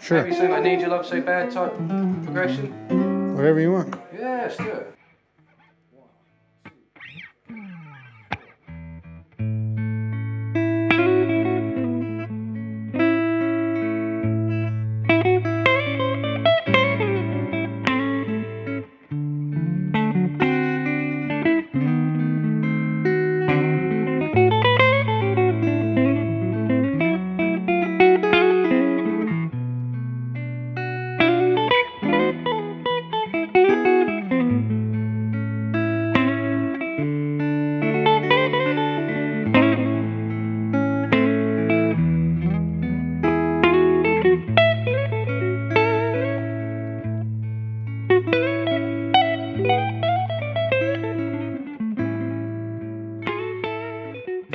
Sure. Maybe something like Need Your Love So Bad type progression? Whatever you want. Yeah, let's do it.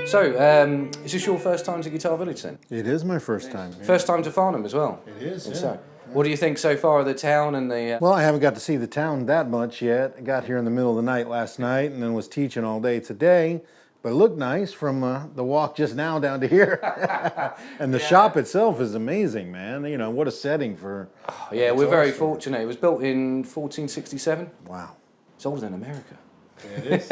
So, is this your first time to Guitar Village then? It is my first time. Yeah. First time to Farnham as well? It is, And yeah. so, what do you think so far of the town and the... Well, I haven't got to see the town that much yet. I got here in the middle of the night last night and then was teaching all day today. But it looked nice from the walk just now down to here. And the shop itself is amazing, man. You know, what a setting for... Oh, yeah, we're very fortunate. It was built in 1467. Wow. It's older than America. It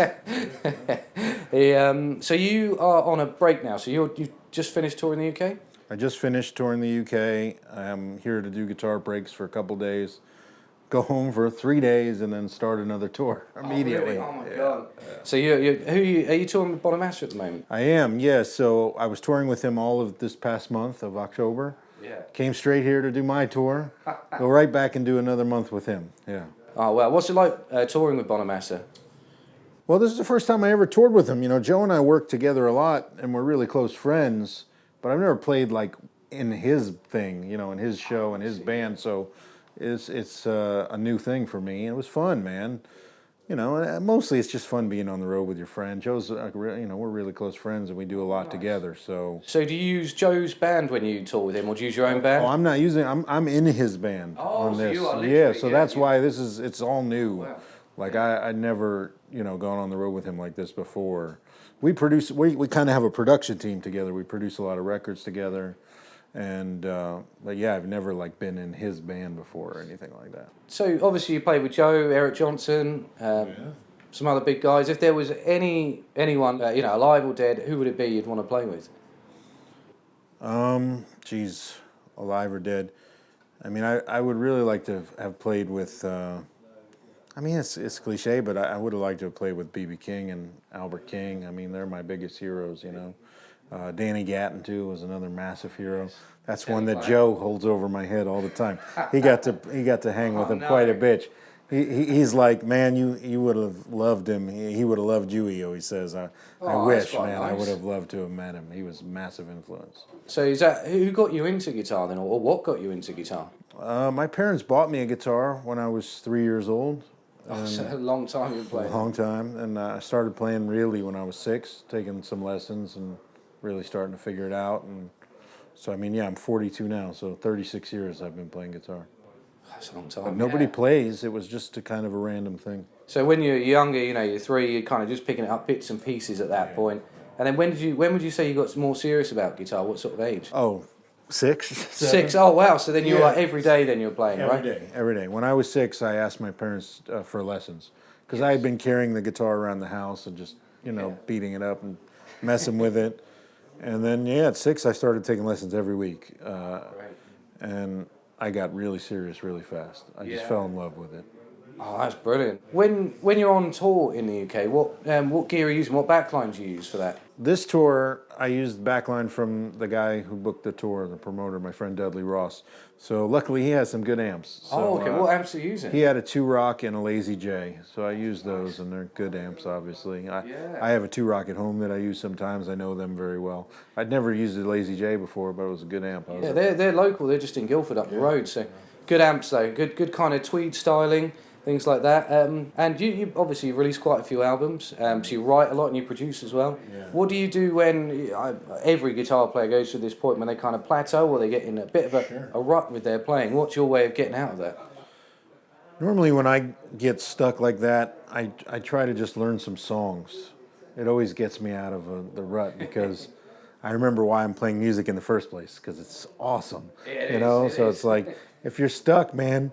is. So you are on a break now. So you've just finished touring the UK? I just finished touring the UK. I'm here to do guitar breaks for a couple days, go home for 3 days, and then start another tour immediately. Oh, really? Oh my God. So are you touring with Bonamassa at the moment? I am, yes. So I was touring with him all of this past month of October. Yeah. Came straight here to do my tour. Go right back and do another month with him. Yeah. Oh, well, what's it like touring with Bonamassa? Well, this is the first time I ever toured with him. You know, Joe and I work together a lot, and we're really close friends. But I've never played like in his thing, you know, in his show and his band. So it's a new thing for me, and it was fun, man. You know, and mostly it's just fun being on the road with your friend. Joe's, you know, we're really close friends, and we do a lot together. So do you use Joe's band when you tour with him, or do you use your own band? oh, I'm not using. I'm in his band on so this. you are Yeah, literally, so yeah, that's why it's all new. Wow. Like I'd never, you know, gone on the road with him like this before. We kind of have a production team together. We produce a lot of records together, and but yeah, I've never like been in his band before or anything like that. So obviously you played with Joe, Eric Johnson, some other big guys. If there was anyone, you know, alive or dead, who would it be you'd want to play with? Geez, alive or dead. I mean, I would really like to have played with. I mean, it's cliche, but I would have liked to have played with B.B. King and Albert King. I mean, they're my biggest heroes, you know. Danny Gatton, too, was another massive hero. That's one that Joe holds over my head all the time. He got to hang with him quite a bit. He's like, man, you would have loved him. He would have loved you, he always says. I wish, man, nice. I would have loved to have met him. He was a massive influence. So is that who got you into guitar then, or what got you into guitar? My parents bought me a guitar when I was 3 years old. Oh, so a long time you've been playing. A long time, and I started playing really when I was 6, taking some lessons and really starting to figure it out. And so, I mean, yeah, I'm 42 now, so 36 years I've been playing guitar. That's a long time. But nobody plays. It was just a kind of a random thing. So when you're younger, you know, you're 3, you're kind of just picking it up bits and pieces at that point. And then when would you say you got more serious about guitar? What sort of age? Oh, 6. 6. Oh wow! So then you were like every day. Then you were playing, right? Every day. When I was 6, I asked my parents for lessons because I had been carrying the guitar around the house and just, you know, beating it up and messing with it. And then, yeah, at 6, I started taking lessons every week, and I got really serious really fast. I just fell in love with it. Oh, that's brilliant. When you're on tour in the UK, what gear are you using? What backline do you use for that? This tour, I used backline from the guy who booked the tour, the promoter, my friend Dudley Ross. So luckily he has some good amps. So, oh, okay. What amps are you using? He had a 2-rock and a Lazy J, so I used those, and they're good amps, obviously. I have a 2-rock at home that I use sometimes. I know them very well. I'd never used a Lazy J before, but it was a good amp. Yeah, they're local. They're just in Guildford up the road. So good amps though. Good kind of tweed styling. Things like that, and you obviously released quite a few albums, so you write a lot and you produce as well. Yeah. What do you do when every guitar player goes to this point when they kind of plateau or they get in a bit of a rut with their playing? What's your way of getting out of that? Normally when I get stuck like that, I try to just learn some songs. It always gets me out of the rut because I remember why I'm playing music in the first place, because it's awesome. It You is, know, it so is. it's like, if you're stuck, man,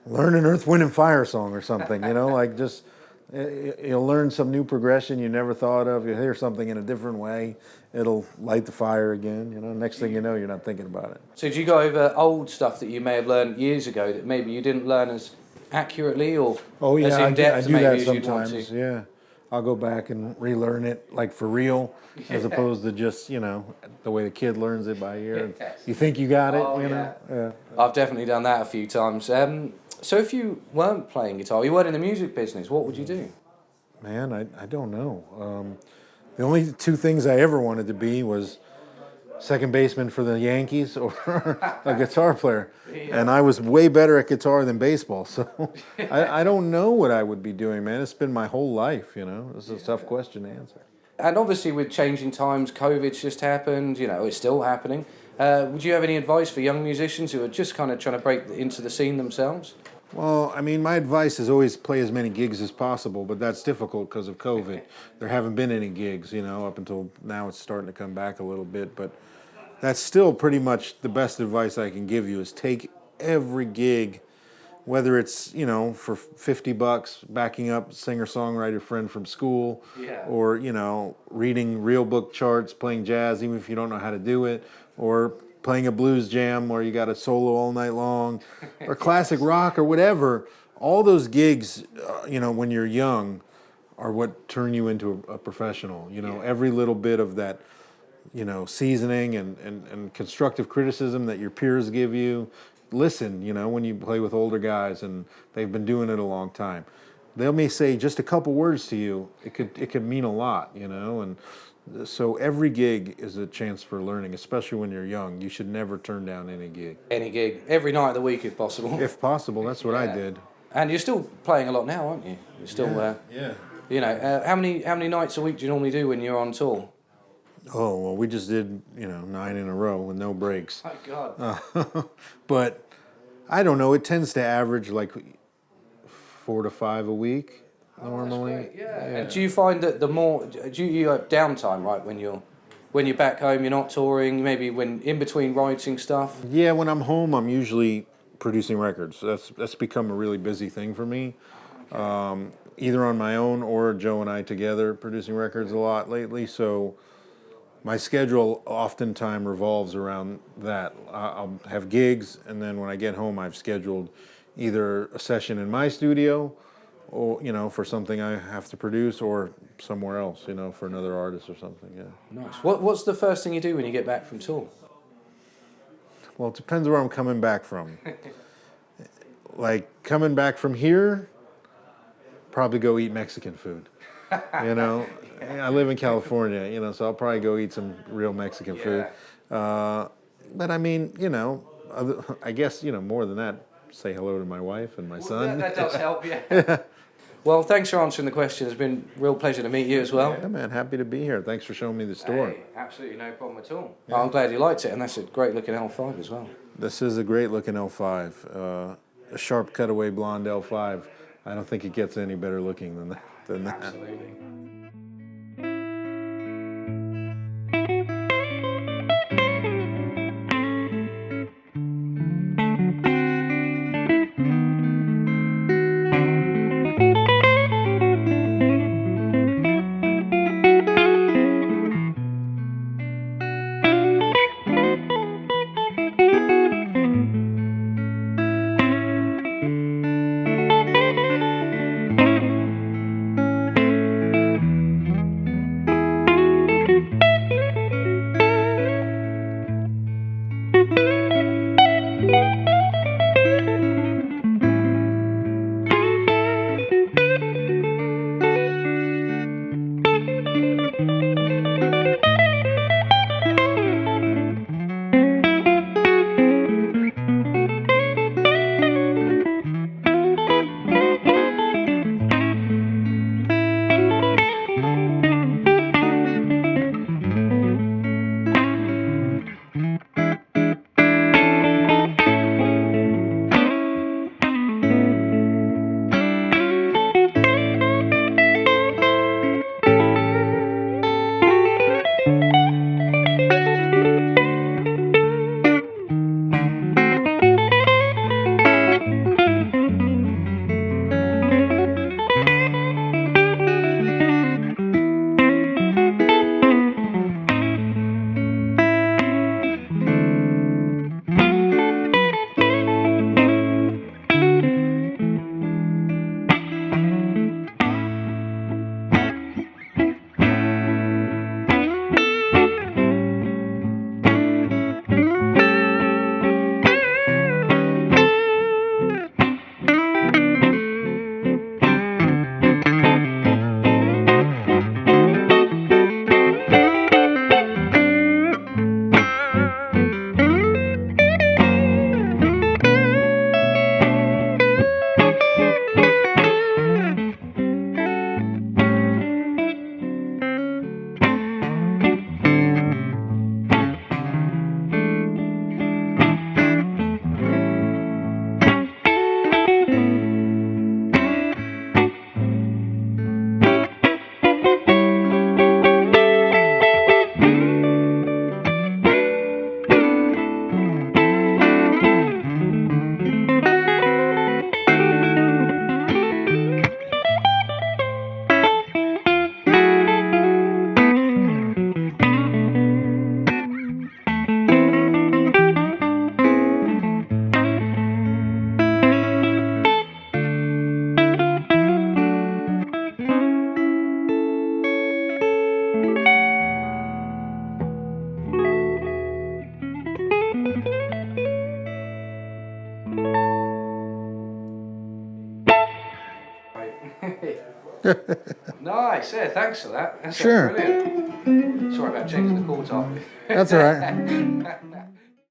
learn an Earth, Wind, and Fire song or something. You know, like just you'll learn some new progression you never thought of. You'll hear something in a different way. It'll light the fire again. You know, next thing you know, you're not thinking about it. So do you go over old stuff that you may have learned years ago that maybe you didn't learn as accurately or Oh as yeah, in I depth do maybe that as you'd want to? sometimes. Yeah, I'll go back and relearn it like for real, as opposed to just the way the kid learns it by ear. You think you got it, Oh, you know? Yeah. I've definitely done that a few times. So if you weren't playing guitar, you weren't in the music business, what would you do? Man, I don't know. The only two things I ever wanted to be was second baseman for the Yankees or a guitar player. And I was way better at guitar than baseball. So I don't know what I would be doing, man. It's been my whole life, you know. This is a tough question to answer. And obviously with changing times, COVID's just happened, it's still happening. Would you have any advice for young musicians who are just kind of trying to break into the scene themselves? Well, I mean, my advice is always play as many gigs as possible, but that's difficult because of COVID. There haven't been any gigs, up until now. It's starting to come back a little bit, but that's still pretty much the best advice I can give you is take every gig, whether it's, for $50 backing up singer-songwriter friend from school, or, reading real book charts, playing jazz, even if you don't know how to do it, or playing a blues jam where you got a solo all night long, or classic rock or whatever. All those gigs, when you're young, are what turn you into a professional. Every little bit of that, seasoning and constructive criticism that your peers give you. Listen, when you play with older guys and they've been doing it a long time. They may say just a couple words to you. It could mean a lot, and so every gig is a chance for learning, especially when you're young. You should never turn down any gig. Any gig, every night of the week if possible. If possible, that's what I did. And you're still playing a lot now, aren't you? You're still, Yeah. how many nights a week do you normally do when you're on tour? Oh, well, we just did, 9 in a row with no breaks. Oh, God. But I don't know, it tends to average like 4 to 5 a week normally. That's great, yeah. And do you find that do you have downtime, right, when you're back home, you're not touring, maybe when in between writing stuff? Yeah, when I'm home, I'm usually producing records. That's become a really busy thing for me. Either on my own or Joe and I together producing records a lot lately. So my schedule oftentimes revolves around that. I'll have gigs, and then when I get home, I've scheduled either a session in my studio, or for something I have to produce, or somewhere else, for another artist or something. Yeah. Nice. What's the first thing you do when you get back from tour? Well, it depends where I'm coming back from. Like coming back from here, probably go eat Mexican food. I live in California, so I'll probably go eat some real Mexican food. But I mean, I guess, more than that, say hello to my wife and my son. That does help, yeah. Well, thanks for answering the question. It's been a real pleasure to meet you as well. Yeah, man, happy to be here. Thanks for showing me the store. Hey, absolutely no problem at all. Yeah. I'm glad you liked it, and that's a great looking L5 as well. This is a great looking L5. A sharp cutaway blonde L5. I don't think it gets any better looking than that. Absolutely. Nice. Yeah, thanks for that. That's Sure. brilliant. Sorry about changing the chords off. That's all right.